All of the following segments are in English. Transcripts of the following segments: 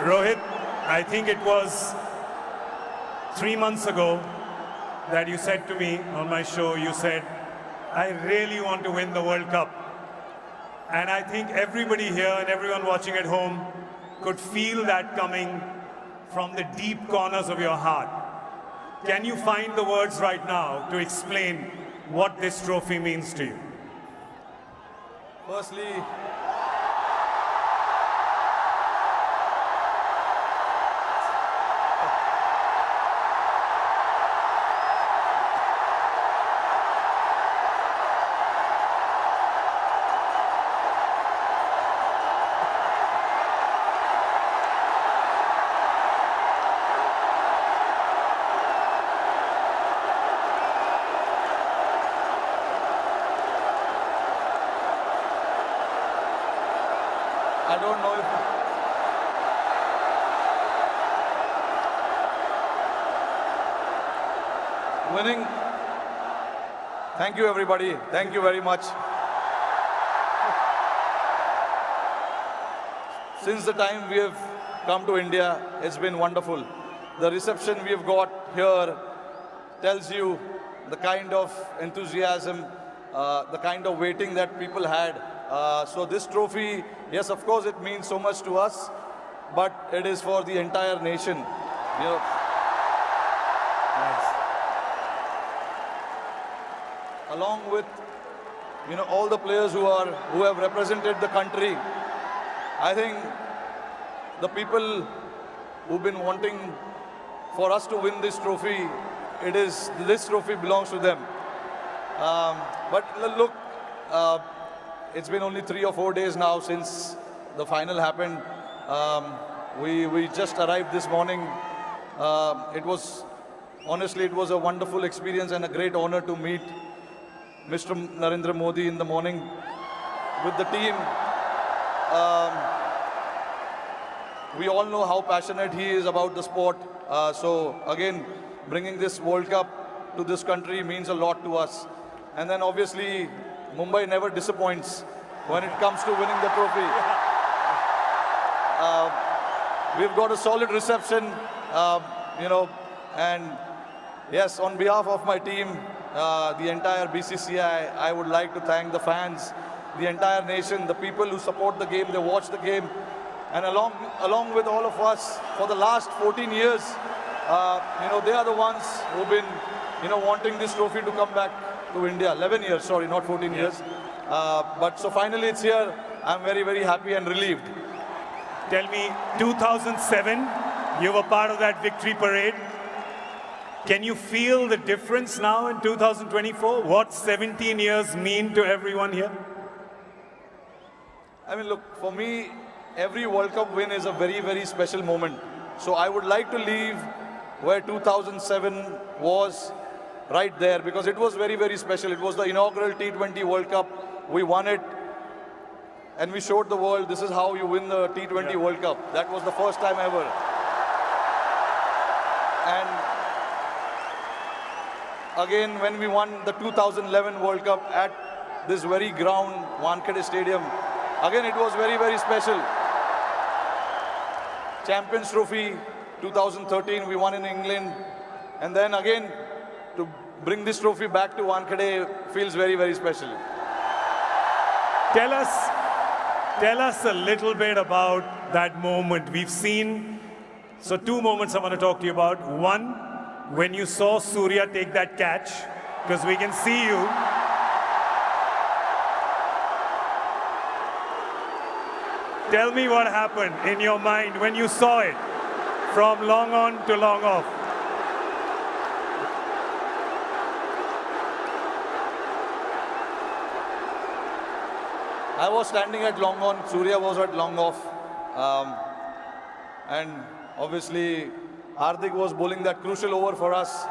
Rohit, I think it was 3 months ago that you said to me on my show, you said, I really want to win the World Cup. And I think everybody here and everyone watching at home could feel that coming from the deep corners of your heart. Can you find the words right now to explain what this trophy means to you? Firstly, I don't know if winning. Thank you, everybody. Thank you very much. Since the time we have come to India, it's been wonderful. The reception we have got here tells you the kind of enthusiasm, the kind of waiting that people had. So this trophy, yes, of course, it means so much to us, but it is for the entire nation. You know, Nice. along with all the players who have represented the country. I think the people who've been wanting for us to win this trophy, this trophy belongs to them. But look, it's been only 3 or 4 days now since the final happened. We just arrived this morning. Honestly, it was a wonderful experience and a great honor to meet Mr. Narendra Modi in the morning with the team. We all know how passionate he is about the sport. So again, bringing this World Cup to this country means a lot to us. And then obviously, Mumbai never disappoints when it comes to winning the trophy. We've got a solid reception, and yes, on behalf of my team, the entire BCCI, I would like to thank the fans, the entire nation, the people who support the game, they watch the game, and along with all of us for the last 14 years, they are the ones who've been, wanting this trophy to come back to India. 11 years, sorry, not 14 years. But so finally it's here. I'm very, very happy and relieved. Tell me, 2007, you were part of that victory parade. Can you feel the difference now in 2024? What 17 years mean to everyone here? I mean, look, for me, every World Cup win is a very, very special moment. So I would like to leave where 2007 was, right there, because it was very, very special. It was the inaugural T20 World Cup. We won it, and we showed the world this is how you win the T20 World Cup. That was the first time ever. And again, when we won the 2011 World Cup at this very ground, Wankhede Stadium, again, it was very, very special. Champions Trophy 2013, we won in England. And then again, to bring this trophy back to Wankhede feels very, very special. Tell us a little bit about that moment. We've seen, so 2 moments I want to talk to you about. One, when you saw Surya take that catch, because we can see you. Tell me what happened in your mind when you saw it from long on to long off. I was standing at long on, Surya was at long off. And obviously, Hardik was bowling that crucial over for us.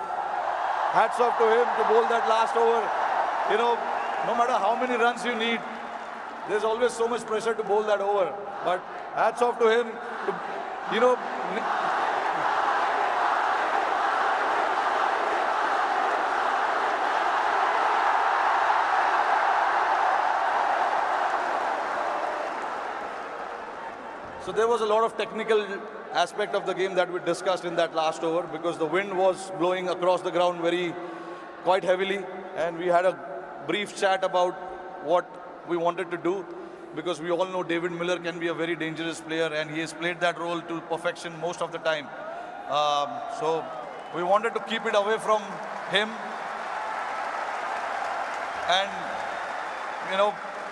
Hats off to him to bowl that last over. No matter how many runs you need, there's always so much pressure to bowl that over. But hats off to him to, So there was a lot of technical aspect of the game that we discussed in that last over, because the wind was blowing across the ground quite heavily, and we had a brief chat about what we wanted to do, because we all know David Miller can be a very dangerous player, and he has played that role to perfection most of the time. So we wanted to keep it away from him, and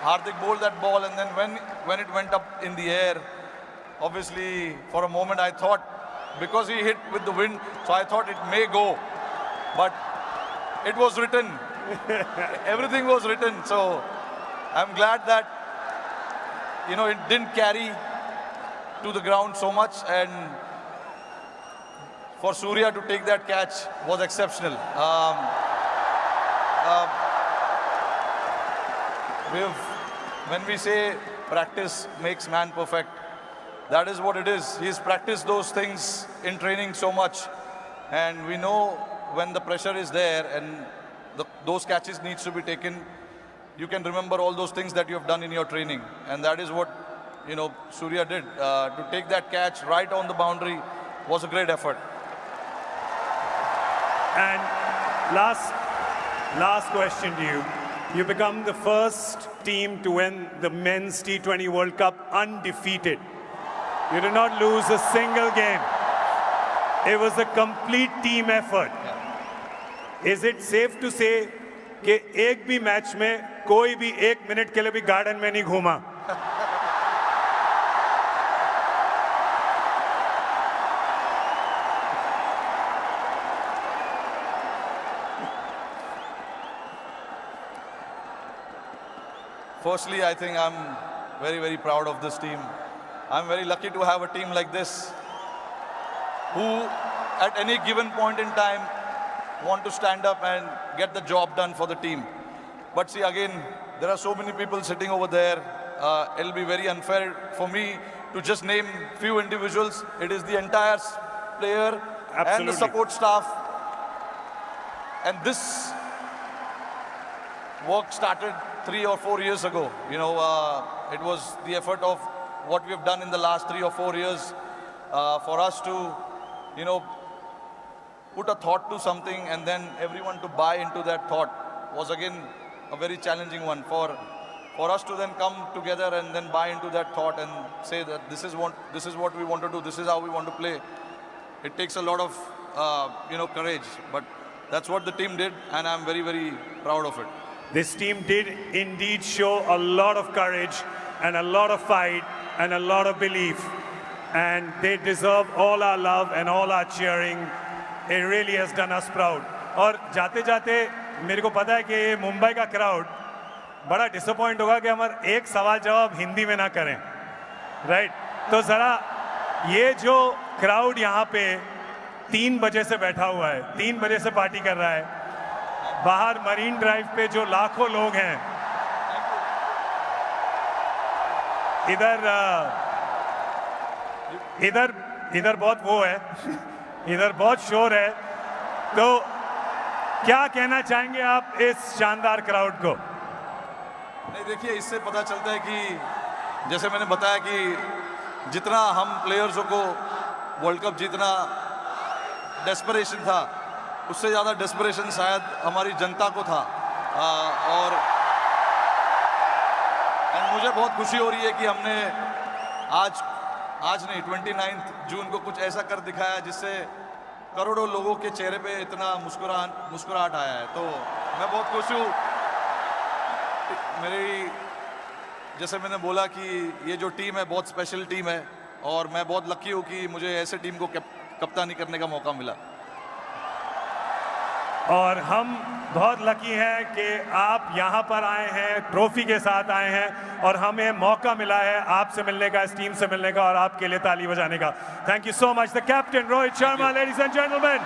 Hardik bowled that ball, and then when it went up in the air, obviously for a moment I thought, because he hit with the wind, so I thought it may go, but it was written. Everything was written, so I'm glad that it didn't carry to the ground so much, and for Surya to take that catch was exceptional. When we say practice makes man perfect, that is what it is. He's practiced those things in training so much, and we know when the pressure is there and those catches needs to be taken, you can remember all those things that you have done in your training, and that is what Surya did. To take that catch right on the boundary was a great effort. And last question to you. You become the first team to win the Men's T20 World Cup undefeated. You did not lose a single game. It was a complete team effort. Is it safe to say कि एक भी match में कोई भी 1 minute के लिए भी garden में नहीं घूमा? Firstly, I think I'm very, very proud of this team. I'm very lucky to have a team like this who, at any given point in time, want to stand up and get the job done for the team. But see, again, there are so many people sitting over there. It'll be very unfair for me to just name few individuals. It is the entire player and the support staff. And this work started 3 or 4 years ago. It was the effort of what we have done in the last 3 or 4 years for us to, put a thought to something, and then everyone to buy into that thought was again a very challenging one. For us to then come together and then buy into that thought and say that this is what we want to do, this is how we want to play. It takes a lot of courage, but that's what the team did, and I'm very, very proud of it. This team did indeed show a lot of courage and a lot of fight and a lot of belief, and they deserve all our love and all our cheering. It really has done us proud. और जाते जाते मेरे को पता है कि ये मुंबई का क्राउड बड़ा डिसअपॉइंट होगा कि हमारे एक सवाल जवाब हिंदी में ना करें, राइट? तो जरा ये जो क्राउड यहाँ पे 3 बजे से बैठा हुआ है, 3 बजे से पार्टी कर रहा है, बाहर मरीन ड्राइव पे जो लाखों लोग हैं, इधर बहुत वो है, इधर बहुत शोर है, तो क्या कहना चाहेंगे आप इस शानदार क्राउड को? नहीं, देखिए, इससे पता चलता है कि जैसे मैंने बताया कि जितना हम प्लेयर्सों को वर्ल्ड कप जीतना डेस्परेशन था, उससे ज़्यादा डेस्परेशन शायद हमारी जनता को था। और मुझे बहुत खुशी हो रही है कि हमने आज नहीं 29 जून को कुछ ऐसा कर दिखाया जिससे करोड़ों लोगों के चेहरे पे इतना मुस्कुराहट आया है। तो मैं बहुत खुश हूँ। जैसे मैंने बोला कि ये जो टीम है बहुत स्पेशल टीम है, और मैं बहुत लकी हूँ कि मुझे ऐसे टीम को कप्तानी करने का मौका मिला। और हम बहुत लकी हैं कि आप यहाँ पर आए हैं, ट्रॉफी के साथ आए हैं, और हमें मौका मिला है आपसे मिलने का, इस टीम से मिलने का, और आपके लिए ताली बजाने का। Thank you so much the captain Rohit Sharma, ladies and gentleman.